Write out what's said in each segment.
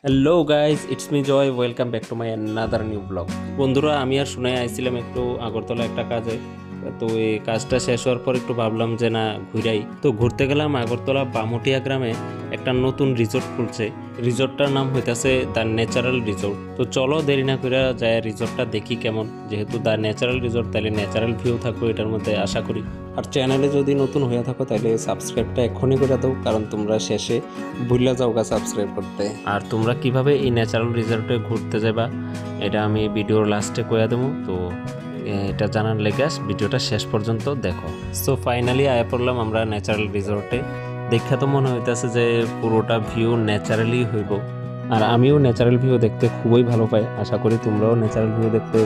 Hello guys, it's me Joy. Welcome back to my another new blog. বন্ধুরা, আমি আর শুনে আইছিলাম একটু আগরতলা একটা কাজে। তো এই কাজটা শেষ হওয়ার পর একটু ভাবলাম যে না, ঘুরাই। তো ঘুরতে গেলাম আগরতলা বামুটিয়া গ্রামে। একটা নতুন রিসোর্ট খুলছে। রিসোর্টটার নাম হইতাছে দ্য ন্যাচারাল রিসোর্ট। তো চলো দেরি না করে যায় রিসোর্টটা দেখি কেমন। যেহেতু দ্য ন্যাচারাল রিসোর্ট, তাহলে ন্যাচারাল ভিউ থাকবে এটার মধ্যে আশা করি। আর চ্যানেলে যদি নতুন হয়ে থাকো তাহলে সাবস্ক্রাইবটা এক্ষুনি করে দাও, কারণ তোমরা শেষে ভুলে যাও সাবস্ক্রাইব করতে। আর তোমরা কিভাবে এই ন্যাচারাল রিসোর্টে ঘুরতে যাবা এটা আমি ভিডিওর লাস্টে কইয়া দেবো। তো এটা জানার লেগে ভিডিওটা শেষ পর্যন্ত দেখো। সো ফাইনালি আয়া পড়লাম আমরা ন্যাচারাল রিসোর্টে। দেখা তো মনে হইতেছে যে পুরোটা ভিউ ন্যাচারালি হইব। আর আমিও ন্যাচারাল ভিউ দেখতে খুবই ভালো পাই। আশা করি তোমরাও ন্যাচারাল ভিউ দেখতে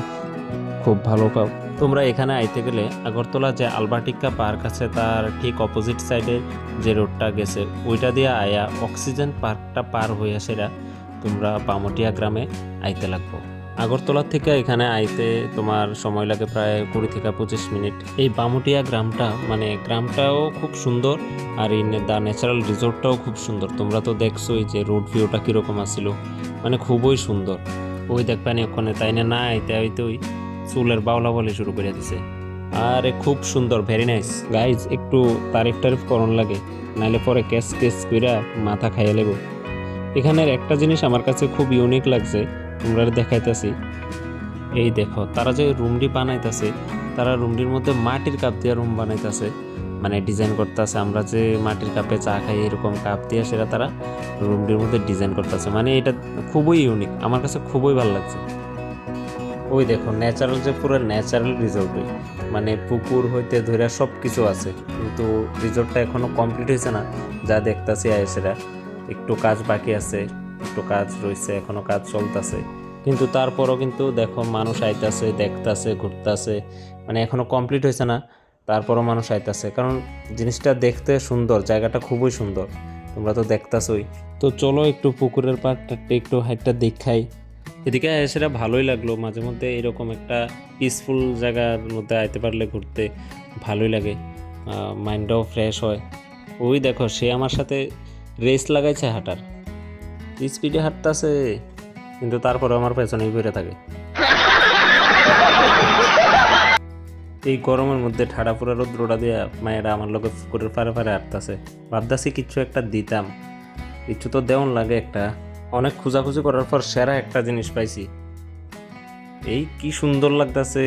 খুব ভালো পাও। তোমরা এখানে আইতে গেলে আগরতলা যে আলবার্টিকা পার্ক আছে তার ঠিক অপোজিট সাইডে যে রোডটা গেছে ওইটা দিয়ে আয়া অক্সিজেন পার্কটা পার হয়ে সেটা তোমরা বামটিয়া গ্রামে আইতে লাগবো। আগরতলা থেকে এখানে আইতে তোমার সময় লাগে প্রায় 20 থেকে 25 মিনিট। এই বামুটিয়া গ্রামটা গ্রামটাও খুব সুন্দর, আর এই দ্য ন্যাচারাল রিসোর্টটাও খুব সুন্দর। তোমরা তো দেখছোই যে রোড ভিউটা কিরকম আসছিল, খুবই সুন্দর। ওই দেখবানি ওখানে তাই না আইতে আইতে ওই চুলের বাউলা বলে শুরু করে দিছে। আরে খুব সুন্দর, ভেরি নাইস গাইজ। একটু তারিফ করন লাগে, নাইলে পরে কেস কইরা মাথা খাইয়ে লেব। এখানের একটা জিনিস আমার কাছে খুব ইউনিক লাগছে, তোমরা দেখাইতেছি। এই দেখো, তারা যে রুমটি বানাইতেছে, তারা রুমটির মধ্যে মাটির কাপ দিয়ে রুম বানাইতেছে, ডিজাইন করতেছে। আমরা যে মাটির কাপে চা খাই এরকম কাপ দিয়ে সেটা তারা রুমটির মধ্যে ডিজাইন করতেছে। এটা খুবই ইউনিক, আমার কাছে খুবই ভালো লাগছে। ওই দেখো ন্যাচারাল, যে পুরো ন্যাচারাল রিসোর্ট, পুকুর হইতে ধরে সব কিছু আছে। কিন্তু রিসোর্টটা এখনো কমপ্লিট হয়েছে না, যা দেখতেছি সেটা একটু কাজ বাকি আছে, একটু কাজ রয়েছে, এখনো কাজ চলতেছে। কিন্তু তারপরও কিন্তু দেখো মানুষ আইতাছে, দেখতাছে, ঘুরতাছে। এখনো কমপ্লিট হয়েছে না, তারপরও মানুষ আইতাছে, কারণ জিনিসটা দেখতে সুন্দর, জায়গাটা খুবই সুন্দর। তোমরা তো দেখতাছই। তো চলো একটু পুকুরের পাড়টা একটু হাইটটা দেখাই। এদিকে সেটা ভালোই লাগলো। মাঝে মধ্যে এরকম একটা পিসফুল জায়গার মধ্যে আইতে পারলে ঘুরতে ভালোই লাগে, মাইন্ডটাও ফ্রেশ হয়। ওই দেখো, সে আমার সাথে রেস লাগাইছে হাঁটার, স্পিডে হাঁটতেছে, কিন্তু তারপরে আমার পেছনেই বেড়ে থাকে। এই গরমের মধ্যে ঠাড়া পুরা রোদ্রটা দিয়ে মায়েরা আমার লোক পুকুরের ফারে ফারে হাঁটতেছে। ভাবতেছি কিছু একটা দিতাম, কিছু তো দেওয়ান লাগে একটা। অনেক খোঁজাখুঁজি করার পর সেরা একটা জিনিস পাইছি। এই কি সুন্দর লাগতেছে।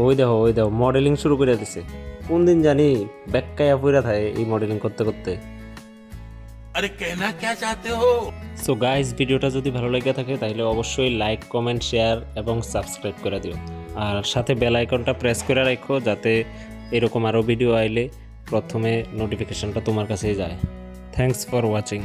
ওই দেখো মডেলিং শুরু করে দিছে। কোন দিন জানি ব্যাককায়া পইরা থাকে এই মডেলিং করতে করতে। আরে কেনা কে চাতে হো? সো গাইস, ভিডিওটা যদি ভালো লেগে থাকে তাহলে অবশ্যই লাইক, কমেন্ট, শেয়ার এবং সাবস্ক্রাইব করে দিও। আর সাথে বেল আইকনটা প্রেস করে রাখো, যাতে এরকম আরও ভিডিও আইলে প্রথমে নোটিফিকেশনটা তোমার কাছেই যায়। Thanks for watching.